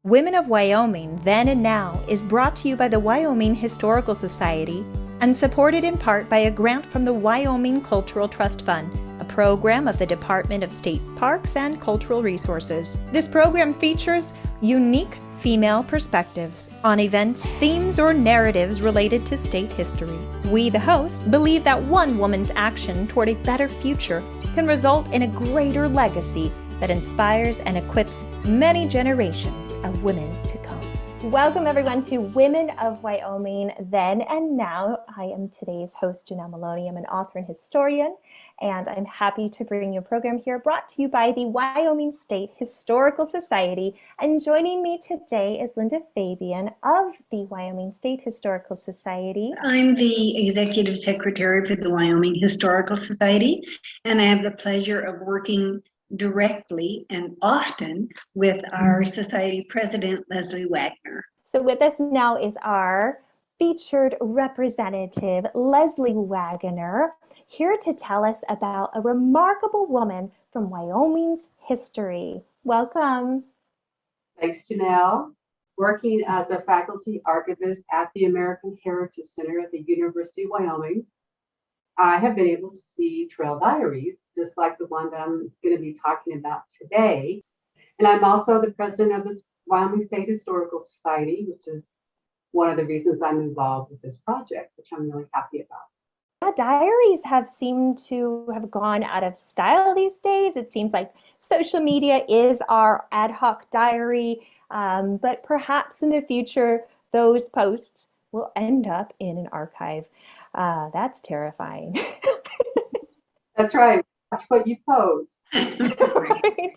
Women of Wyoming Then and Now is brought to you by the Wyoming Historical Society and supported in part by a grant from the Wyoming Cultural Trust Fund, a program of the Department of State Parks and Cultural Resources. This program features unique female perspectives on events, themes, or narratives related to state history. We, the host, believe that one woman's action toward a better future can result in a greater legacy that inspires and equips many generations of women to come. Welcome everyone to Women of Wyoming Then and Now. I am today's host, Janelle Molony. I'm an author and historian, and I'm happy to bring you a program here brought to you by the Wyoming State Historical Society. And joining me today is Linda Fabian of the Wyoming State Historical Society. I'm the executive secretary for the Wyoming Historical Society, and I have the pleasure of working directly and often with our society president, Leslie Waggener. So with us now is our featured representative, Leslie Waggener, here to tell us about a remarkable woman from Wyoming's history. Welcome. Thanks, Janelle. Working as a faculty archivist at the American Heritage Center at the University of Wyoming, I have been able to see trail diaries, just like the one that I'm going to be talking about today. And I'm also the president of the Wyoming State Historical Society, which is one of the reasons I'm involved with this project, which I'm really happy about. Yeah, diaries have seemed to have gone out of style these days. It seems like social media is our ad hoc diary, but perhaps in the future, those posts will end up in an archive. That's terrifying. That's right. Watch what you post. Right.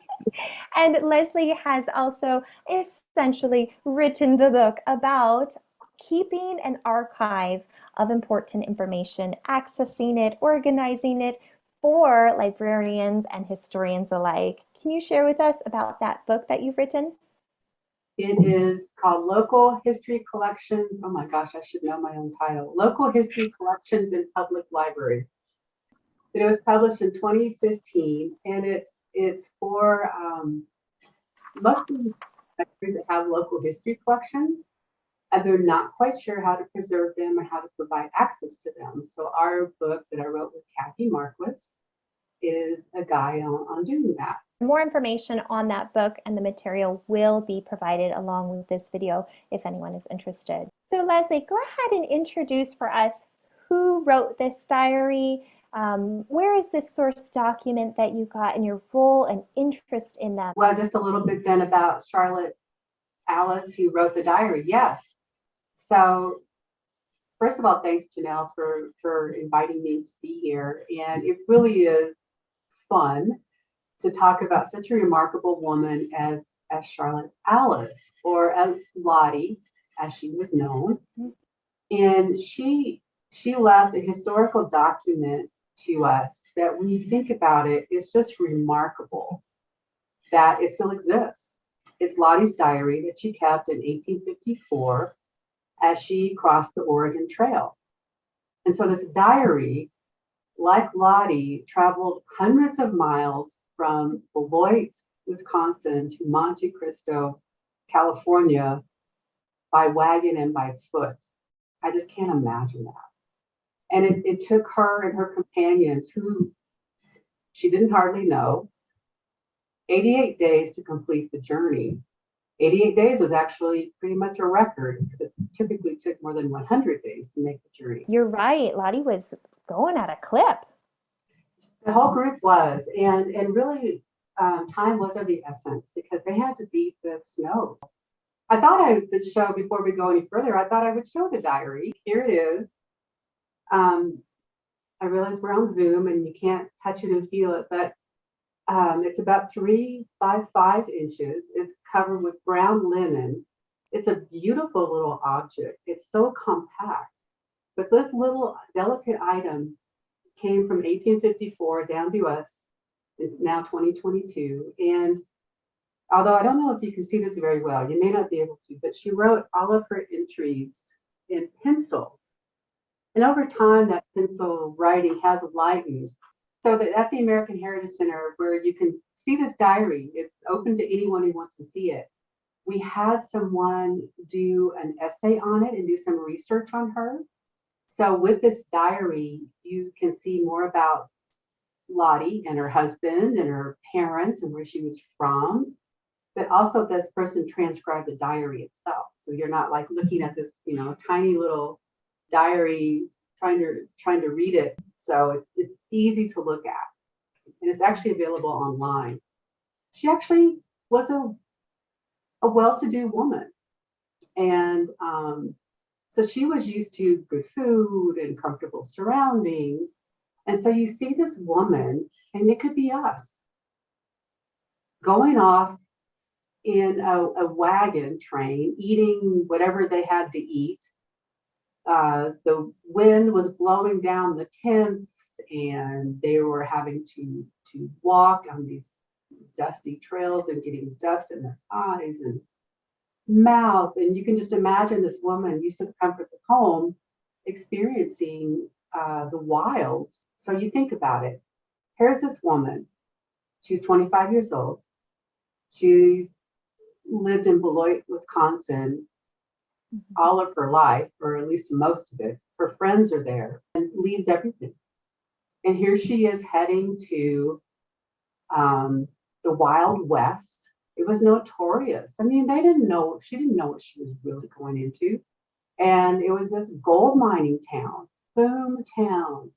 And Leslie has also essentially written the book about keeping an archive of important information, accessing it, organizing it for librarians and historians alike. Can you share with us about that book that you've written? It is called Local History Collections. Oh my gosh, I should know my own title. Local History Collections in Public Libraries. It was published in 2015, and it's for mostly libraries that have local history collections, and they're not quite sure how to preserve them or how to provide access to them. So our book that I wrote with Kathy Marquis is a guide on doing that. More information on that book and the material will be provided along with this video if anyone is interested. So Leslie, go ahead and introduce for us who wrote this diary. Where is this source document that you got and your role and interest in that? Well, just a little bit then about Charlotte Allis, who wrote the diary. Yes. So first of all, thanks, Janelle, for inviting me to be here. And it really is fun to talk about such a remarkable woman as Charlotte Allis, or as Lottie, as she was known. And she left a historical document to us that when you think about it, it's just remarkable that it still exists. It's Lottie's diary that she kept in 1854 as she crossed the Oregon Trail. And so this diary, like Lottie, traveled hundreds of miles from Beloit, Wisconsin to Monte Cristo, California by wagon and by foot. I just can't imagine that. And it took her and her companions, who she didn't hardly know, 88 days to complete the journey. 88 days was actually pretty much a record, because it typically took more than 100 days to make the journey. You're right. Lottie was going at a clip. The whole group was, and really time was of the essence because they had to beat the snow. I thought I would show, before we go any further, I thought I would show the diary. Here it is. I realize we're on Zoom and you can't touch it and feel it, but it's about 3 by 5 inches. It's covered with brown linen. It's a beautiful little object. It's so compact. But this little delicate item came from 1854 down to us, now 2022. And although I don't know if you can see this very well, you may not be able to, but she wrote all of her entries in pencil. And over time, that pencil writing has lightened. So that at the American Heritage Center, where you can see this diary, it's open to anyone who wants to see it. we had someone do an essay on it and do some research on her. So with this diary, you can see more about Lottie and her husband and her parents and where she was from, but also this person transcribed the diary itself. So you're not like looking at this, tiny little diary trying to read it. So it's easy to look at, and it's actually available online. She actually was a well-to-do woman, and so she was used to good food and comfortable surroundings. And so you see this woman, and it could be us, going off in a wagon train, eating whatever they had to eat. The wind was blowing down the tents, and they were having to walk on these dusty trails and getting dust in their eyes and mouth. And you can just imagine this woman used to the comforts of home experiencing the wilds. So you think about it. Here's this woman. She's 25 years old. She's lived in Beloit, Wisconsin all of her life, or at least most of it. Her friends are there, and leaves everything. And here she is heading to the Wild West. It was notorious. I mean, she didn't know what she was really going into. And it was this gold mining town, boom town.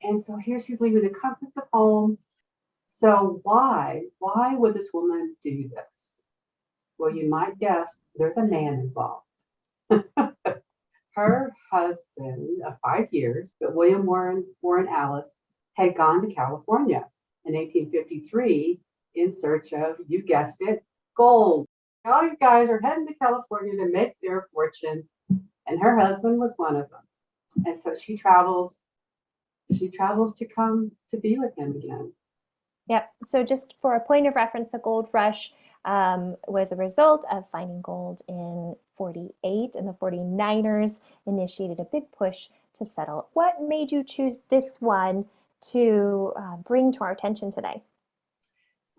And so here she's leaving the comforts of home. So why would this woman do this? Well, you might guess there's a man involved. Her husband of 5 years, but William Warren Allis, had gone to California in 1853 in search of, you guessed it, gold. All these guys are heading to California to make their fortune, and her husband was one of them. And so she travels to come to be with him again. Yep. So just for a point of reference, the gold rush was a result of finding gold in 48, and the 49ers initiated a big push to settle. What made you choose this one to bring to our attention today?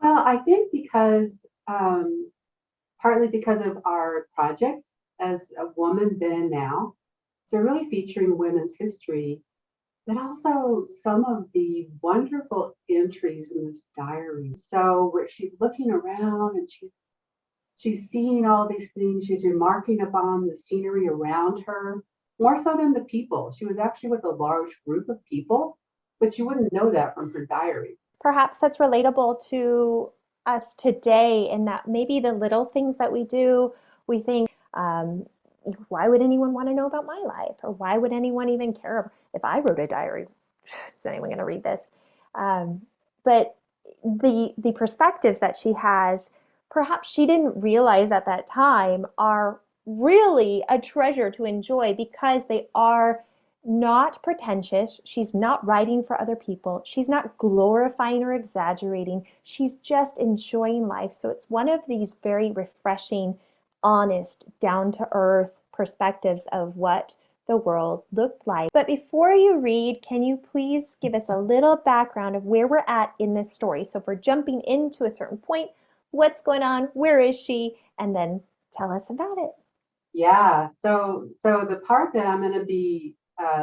Well, I think partly because of our project as a woman then and now. So really featuring women's history, but also some of the wonderful entries in this diary. So where she's looking around and she's seeing all these things, she's remarking upon the scenery around her, more so than the people. She was actually with a large group of people, but you wouldn't know that from her diary. Perhaps that's relatable to us today, in that maybe the little things that we do, we think, why would anyone want to know about my life? Or why would anyone even care if I wrote a diary? Is anyone going to read this? But the perspectives that she has, perhaps she didn't realize at that time, are really a treasure to enjoy, because they are not pretentious. She's not writing for other people. She's not glorifying or exaggerating. She's just enjoying life. So it's one of these very refreshing, honest, down-to-earth perspectives of what the world looked like. But before you read, can you please give us a little background of where we're at in this story? So if we're jumping into a certain point, what's going on, where is she, and then tell us about it. Yeah, so the part that I'm going to be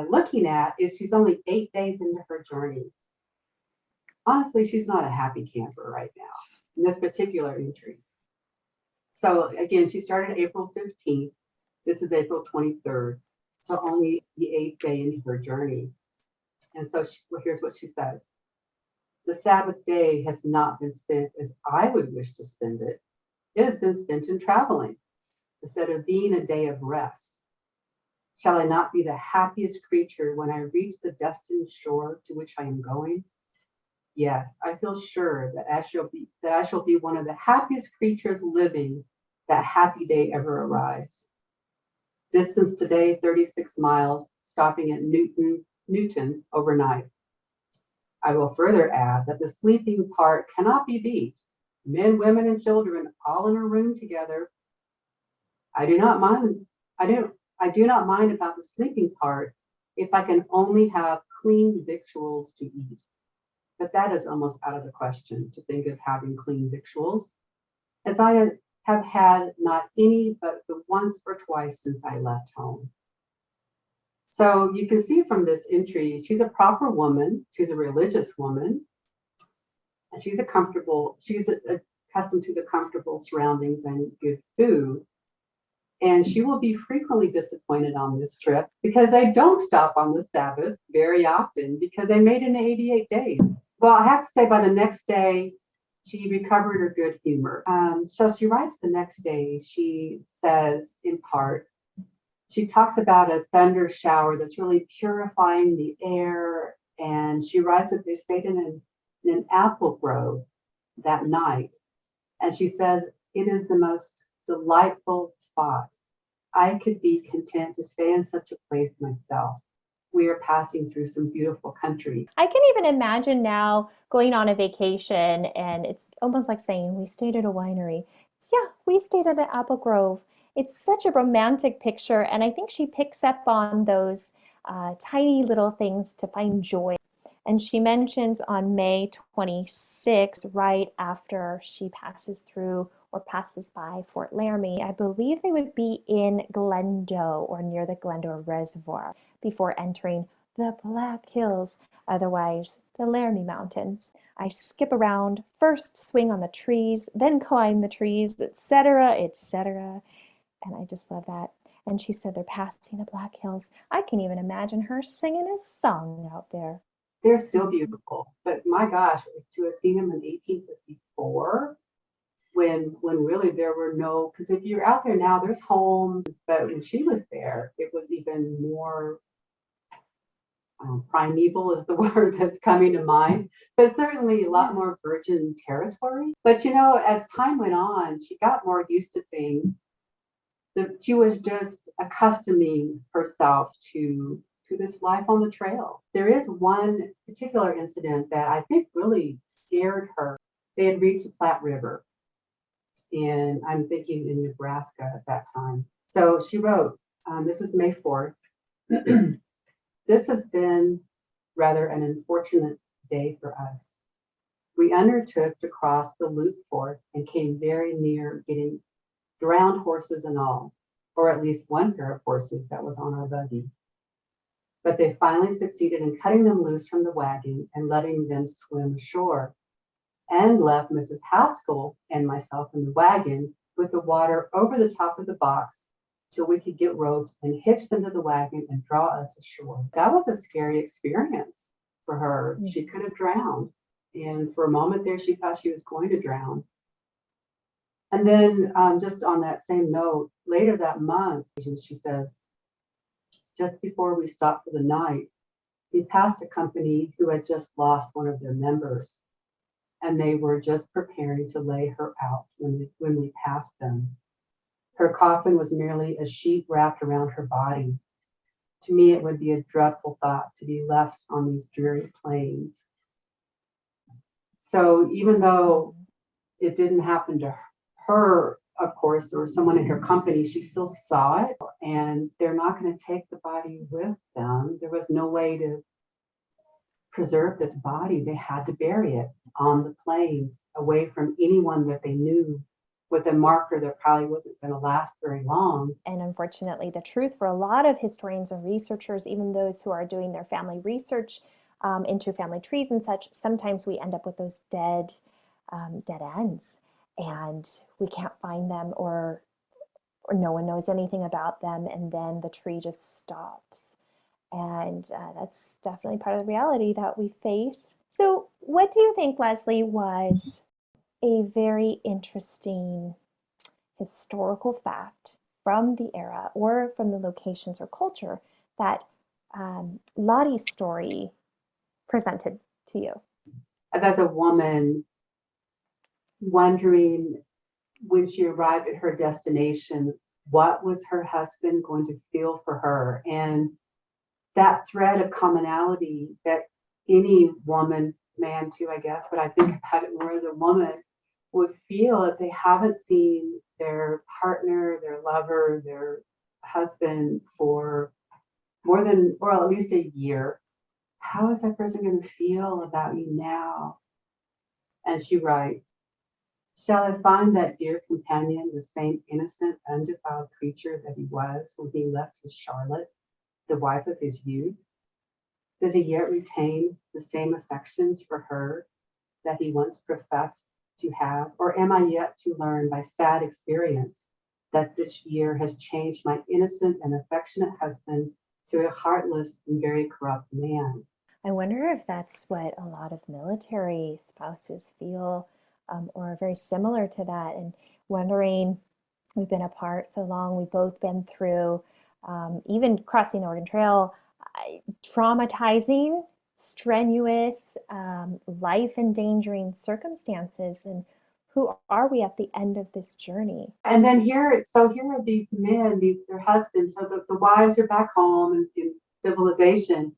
looking at is she's only 8 days into her journey. Honestly, she's not a happy camper right now in this particular entry. So again, she started April 15th. This is April 23rd. So only the 8th day into her journey. And so here's what she says. The Sabbath day has not been spent as I would wish to spend it. It has been spent in traveling, instead of being a day of rest. Shall I not be the happiest creature when I reach the destined shore to which I am going? Yes, I feel sure that I shall be one of the happiest creatures living that happy day ever arrives. Distance today, 36 miles, stopping at Newton overnight. I will further add that the sleeping part cannot be beat. Men, women, and children all in a room together. I do not mind about the sleeping part if I can only have clean victuals to eat. But that is almost out of the question, to think of having clean victuals. As I have had not any but the once or twice since I left home. So you can see from this entry, she's a proper woman, she's a religious woman, and she's accustomed to the comfortable surroundings and good food. And she will be frequently disappointed on this trip because I don't stop on the Sabbath very often because I made it in 88 days. Well, I have to say by the next day, she recovered her good humor. So she writes the next day, she says in part, she talks about a thunder shower that's really purifying the air. And she writes that they stayed in an apple grove that night. And she says, it is the most delightful spot. I could be content to stay in such a place myself. We are passing through some beautiful country. I can even imagine now going on a vacation and it's almost like saying we stayed at a winery. Yeah, we stayed at an apple grove. It's such a romantic picture, and I think she picks up on those tiny little things to find joy. And she mentions on May 26, right after she passes through or passes by Fort Laramie, I believe they would be in Glendo or near the Glendo Reservoir before entering the Black Hills, otherwise the Laramie Mountains. I skip around, first swing on the trees, then climb the trees, etc., etc. And I just love that. And she said they're passing the Black Hills. I can even imagine her singing a song out there. They're still beautiful, but my gosh, to have seen them in 1854, when really there were no, because if you're out there now, there's homes, but when she was there, it was even more primeval is the word that's coming to mind, but certainly a lot more virgin territory. But as time went on, she got more used to things. She was just accustoming herself to this life on the trail. There is one particular incident that I think really scared her. They had reached the Platte River, and I'm thinking in Nebraska at that time. So she wrote, this is May 4th. This has been rather an unfortunate day for us. We undertook to cross the Loop Fork and came very near getting drowned horses and all, or at least one pair of horses that was on our buggy. But they finally succeeded in cutting them loose from the wagon and letting them swim ashore, and left Mrs. Haskell and myself in the wagon with the water over the top of the box till we could get ropes and hitch them to the wagon and draw us ashore. That was a scary experience for her. She could have drowned. And for a moment there, she thought she was going to drown. And then just on that same note, later that month, she says, just before we stopped for the night, we passed a company who had just lost one of their members, and they were just preparing to lay her out when we passed them. Her coffin was merely a sheet wrapped around her body. To me, it would be a dreadful thought to be left on these dreary plains. So even though it didn't happen to her, of course, or someone in her company, she still saw it, and they're not going to take the body with them. There was no way to preserve this body. They had to bury it on the plains, away from anyone that they knew, with a marker that probably wasn't going to last very long. And unfortunately, the truth for a lot of historians and researchers, even those who are doing their family research into family trees and such, sometimes we end up with those dead ends, and we can't find them, or no one knows anything about them, and then the tree just stops. And that's definitely part of the reality that we face. So what do you think, Leslie, was a very interesting historical fact from the era or from the locations or culture that Lottie's story presented to you? As a woman, wondering when she arrived at her destination, what was her husband going to feel for her? And that thread of commonality that any woman, man too, I guess, but I think about it more as a woman, would feel if they haven't seen their partner, their lover, their husband for more than, or at least a year. How is that person going to feel about you now? And she writes, Shall I find that dear companion, the same innocent, undefiled creature that he was when he left his Charlotte, the wife of his youth? Does he yet retain the same affections for her that he once professed to have? Or am I yet to learn by sad experience that this year has changed my innocent and affectionate husband to a heartless and very corrupt man? I wonder if that's what a lot of military spouses feel, or are very similar to that, and wondering, we've been apart so long, we've both been through, even crossing the Oregon Trail, traumatizing, strenuous, life-endangering circumstances, and who are we at the end of this journey? And then here are these men, their husbands, so the wives are back home in civilization,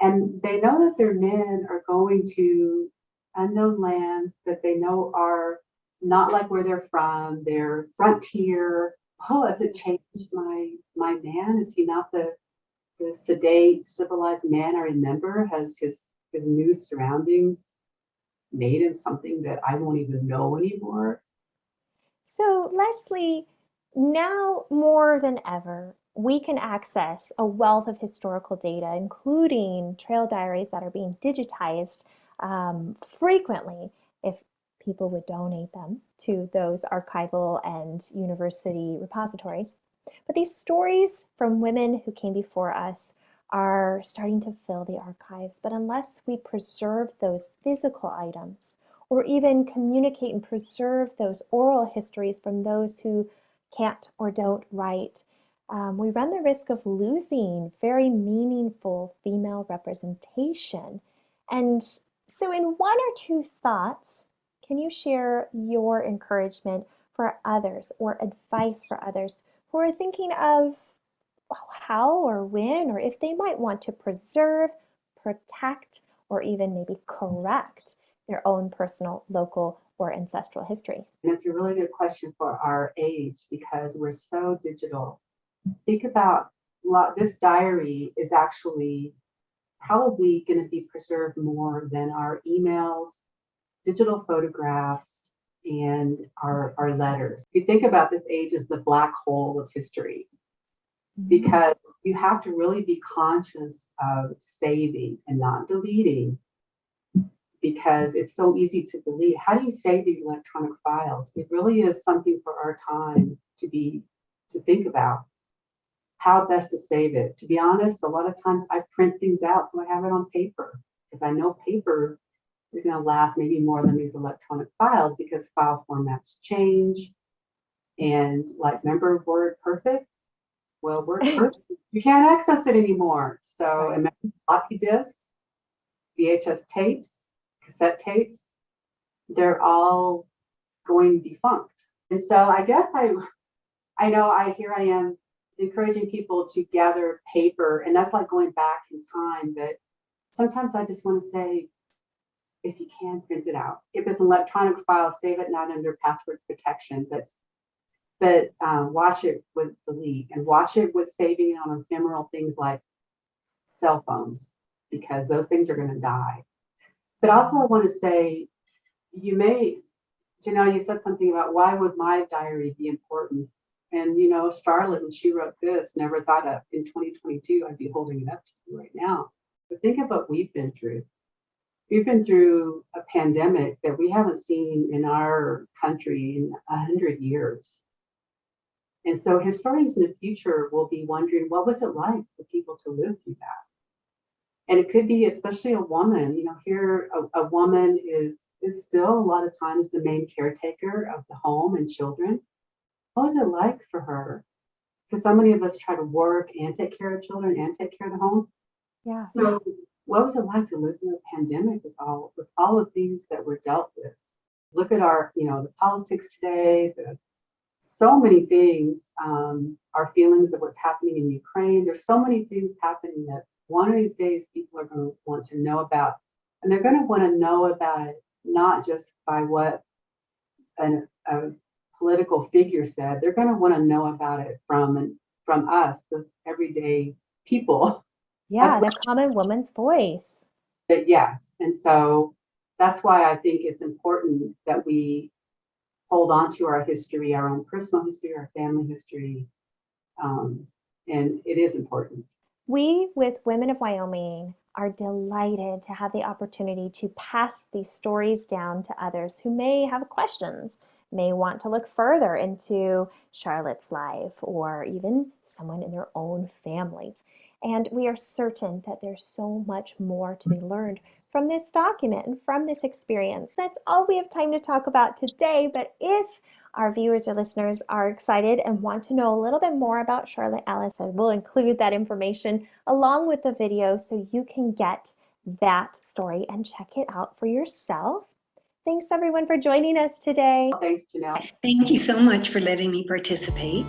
and they know that their men are going to unknown lands that they know are not like where they're from. They're frontier. Oh, has it changed my man? Is he not the sedate, civilized man I remember? Has his new surroundings made him something that I won't even know anymore? So, Leslie, now more than ever, we can access a wealth of historical data, including trail diaries that are being digitized frequently if people would donate them to those archival and university repositories. But these stories from women who came before us are starting to fill the archives. But unless we preserve those physical items, or even communicate and preserve those oral histories from those who can't or don't write, we run the risk of losing very meaningful female representation. And so, in one or two thoughts, can you share your encouragement for others or advice for others who are thinking of how or when or if they might want to preserve, protect, or even maybe correct their own personal, local, or ancestral history? And it's a really good question for our age because we're so digital. Think about this diary is actually probably going to be preserved more than our emails, digital photographs, and our letters. If you think about this age as the black hole of history, because you have to really be conscious of saving and not deleting, because it's so easy to delete. How do you save these electronic files? It really is something for our time to think about how best to save it. To be honest, a lot of times I print things out so I have it on paper because I know paper is going to last maybe more than these electronic files because file formats change. And like, remember WordPerfect? Well, WordPerfect, you can't access it anymore. So remember floppy disks, VHS tapes, cassette tapes, they're all going defunct. And so I guess I am encouraging people to gather paper, and that's like going back in time. But sometimes I just want to say, if you can, print it out. If it's an electronic file, save it not under password protection, but watch it with delete, and watch it with saving it on ephemeral things like cell phones, because those things are going to die. But also I want to say, Janelle, you said something about why would my diary be important? And, Charlotte, when she wrote this, never thought of in 2022, I'd be holding it up to you right now. But think of what we've been through. We've been through a pandemic that we haven't seen in our country in 100 years. And so historians in the future will be wondering, what was it like for people to live through that? And it could be, especially a woman, here a woman is still a lot of times the main caretaker of the home and children. What was it like for her? Because so many of us try to work and take care of children and take care of the home. Yeah. So what was it like to live through a pandemic with all of these that were dealt with? Look at our, the politics today, so many things, our feelings of what's happening in Ukraine. There's so many things happening that one of these days people are going to want to know about. And they're going to want to know about it, not just by what a political figure said. They're going to want to know about it from us, those everyday people. Yeah, the common woman's voice. Yes. And so that's why I think it's important that we hold on to our history, our own personal history, our family history. And it is important. We, with Women of Wyoming, are delighted to have the opportunity to pass these stories down to others who may have questions, may want to look further into Charlotte's life, or even someone in their own family. And we are certain that there's so much more to be learned from this document and from this experience. That's all we have time to talk about today, but if our viewers or listeners are excited and want to know a little bit more about Charlotte Allis, I will include that information along with the video so you can get that story and check it out for yourself. Thanks everyone for joining us today. Thanks, Janelle. Thank you so much for letting me participate.